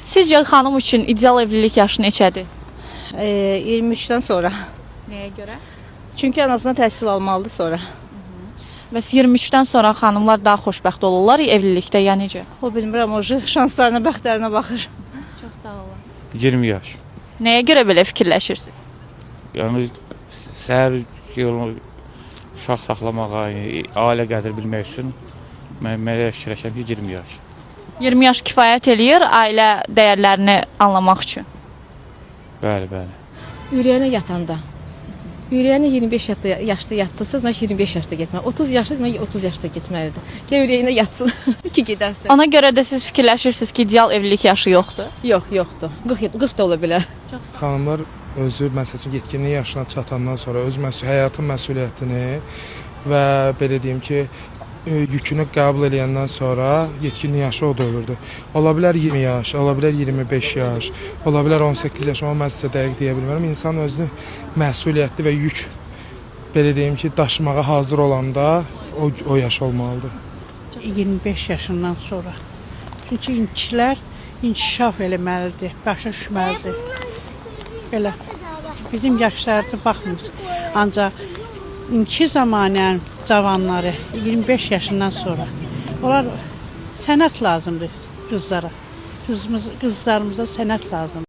Sizcə xanım üçün ideal evlilik yaşı neçədir? 23'ten sonra. Nəyə görə? Çünkü en azından təhsil almalıdır sonra. Bəs 23-dən sonra xanımlar daha xoşbəxt olurlar evlilikdə, ya necə? O bilmirəm, o şanslarına, bəxtlərinə baxır. Çox sağ olun. 20 yaş. Nəyə görə belə fikirləşirsiniz? Yəni səhər yolu uşaq saxlamağa, ailə qədir bilmək üçün mən elə fikirləşirəm ki, 20 yaş. 20 yaş kifayət eləyir ailə dəyərlərini anlamaq üçün. Bəli, bəli. Ürəyinə yatanda. Ürəyinə 25 yaşda yatdısınız, 25 yaşda getməli. 30 yaşda demək 30 yaşda getməlidir. Ki ürəyinə yatsın ki gedərsən. Ona görə də siz fikirləşirsiniz ki, ideal evlilik yaşı yoxdur. Yox, yoxdur. 40 da ola bilər. Xanımlar özü məsəl üçün yetkinlik yaşına çatandan sonra öz həyatın məsuliyyətini və belə deyim ki, yükünü qəbul edəndən sonra yetkinlik yaşı o dövrdür. Ola bilər 20 yaş, ola bilər 25 yaş, ola bilər 18 yaş, amma mən sizə dəqiq deyə bilmərəm. İnsan özünü məsuliyyətli və yük belə deyim ki, daşımağa hazır olanda o yaş olmalıdır. 25 yaşından sonra. Çünki kişilər inkişaf eləməlidir, başa düşməlidir. Belə bizim yaşlarda baxmırıq. Ancaq indiki zamanənin cavanları 25 yaşından sonra onlar sənət lazımdır qızlara. Qızlarımıza sənət lazımdır.